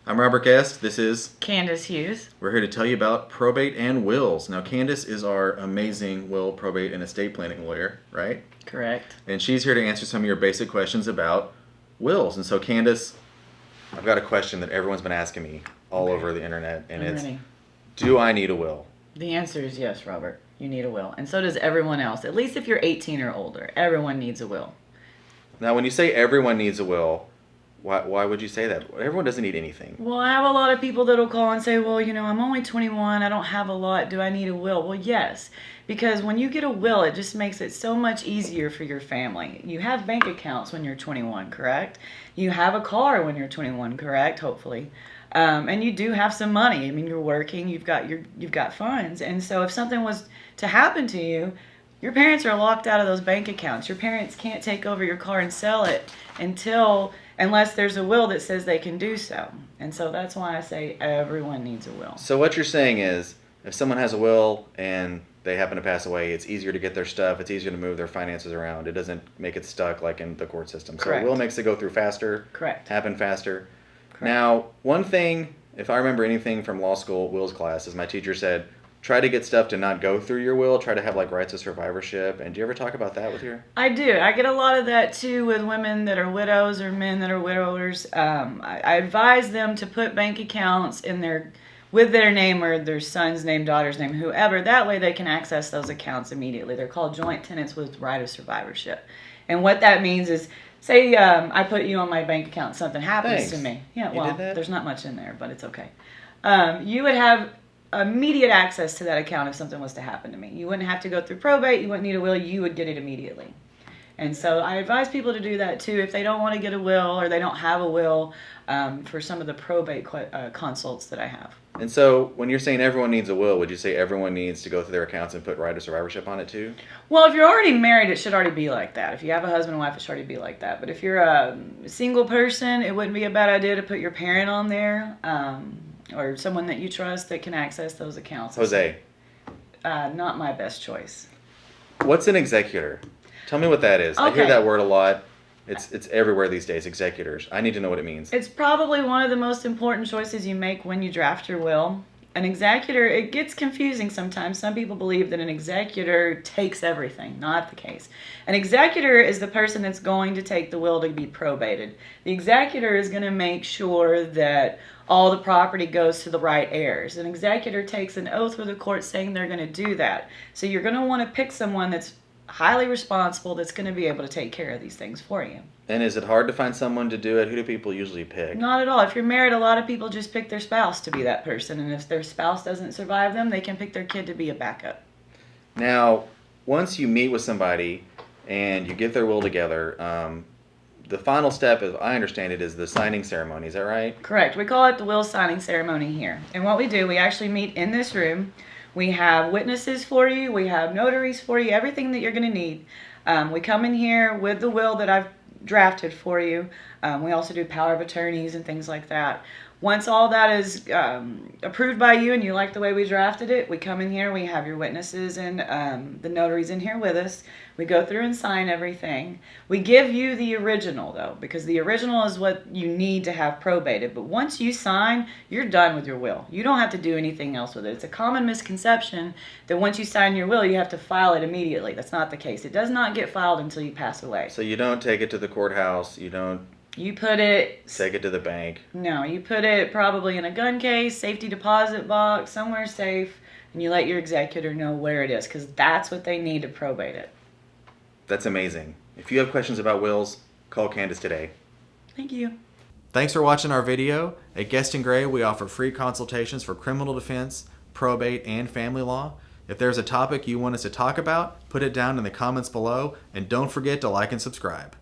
I'm Robert Guest. This is Candice Hughes. We're here to tell you about probate and wills. Now, Candice is our amazing will, probate, and estate planning lawyer, right? Correct. And she's here to answer some of your basic questions about wills. And so, Candice, I've got a question that everyone's been asking me all over the internet, and I'm it's, ready. do I need a will? The answer is yes, Robert. You need a will. And so does everyone else. At least if you're 18 or older, everyone needs a will. Now, when you say everyone needs a will, why would you say that? Everyone doesn't need anything. Well, I have a lot of people that'll call and say, well, I'm only 21. I don't have a lot. Do I need a will? Well, yes. Because when you get a will, it just makes it so much easier for your family. You have bank accounts when you're 21, correct? You have a car when you're 21, correct? Hopefully. And you do have some money. I mean, you're working, you've got funds. And so if something was to happen to you, your parents are locked out of those bank accounts. Your parents can't take over your car and sell it unless there's a will that says they can do so. And so that's why I say everyone needs a will. So what you're saying is, if someone has a will and they happen to pass away, it's easier to get their stuff, it's easier to move their finances around. It doesn't make it stuck like in the court system. Correct. So a will makes it go through faster, Correct. happen faster. Correct. Now, one thing, if I remember anything from law school wills class, is my teacher said, try to get stuff to not go through your will, try to have like rights of survivorship. And do you ever talk about that with your... I do. I get a lot of that too with women that are widows or men that are widowers. I advise them to put bank accounts with their name or their son's name, daughter's name, whoever. That way they can access those accounts immediately. They're called joint tenants with right of survivorship. And what that means is, say I put you on my bank account, something happens to me. Yeah, You did that? There's not much in there, but it's okay. You would have immediate access to that account if something was to happen to me. You wouldn't have to go through probate. You wouldn't need a will. You would get it immediately. And so I advise people to do that too if they don't want to get a will or they don't have a will for some of the probate consults that I have. And so when you're saying everyone needs a will, would you say everyone needs to go through their accounts and put right of survivorship on it too? Well, if you're already married, it should already be like that. If you have a husband and wife, it should already be like that. But if you're a single person, it wouldn't be a bad idea to put your parent on there or someone that you trust that can access those accounts. Jose. Not my best choice. What's an executor? Tell me what that is. I hear Okay. that word a lot. It's everywhere these days, executors. I need to know what it means. It's probably one of the most important choices you make when you draft your will. An executor, it gets confusing sometimes. Some people believe that an executor takes everything. Not the case. An executor is the person that's going to take the will to be probated. The executor is going to make sure that all the property goes to the right heirs. An executor takes an oath with the court saying they're going to do that. So you're going to want to pick someone that's highly responsible that's going to be able to take care of these things for you. And is it hard to find someone to do it? Who do people usually pick? Not at all. If you're married, a lot of people just pick their spouse to be that person. And if their spouse doesn't survive them, they can pick their kid to be a backup. Now, once you meet with somebody and you get their will together, the final step, as I understand it, is the signing ceremony. Is that right? Correct. We call it the will signing ceremony here. And what we do, we actually meet in this room. We have witnesses for you. We have notaries for you. Everything that you're going to need. We come in here with the will that I've drafted for you. We also do power of attorneys and things like that. Once all that is approved by you and you like the way we drafted it, we come in here, we have your witnesses and the notaries in here with us. We go through and sign everything. We give you the original, though, because the original is what you need to have probated. But once you sign, you're done with your will. You don't have to do anything else with it. It's a common misconception that once you sign your will, you have to file it immediately. That's not the case. It does not get filed until you pass away. So you don't take it to the courthouse. You don't You put it... take it to the bank. No, you put it probably in a gun case, safety deposit box, somewhere safe, and you let your executor know where it is, because that's what they need to probate it. That's amazing. If you have questions about wills, call Candice today. Thank you. Thanks for watching our video. At Guest and Gray, we offer free consultations for criminal defense, probate, and family law. If there's a topic you want us to talk about, put it down in the comments below, and don't forget to like and subscribe.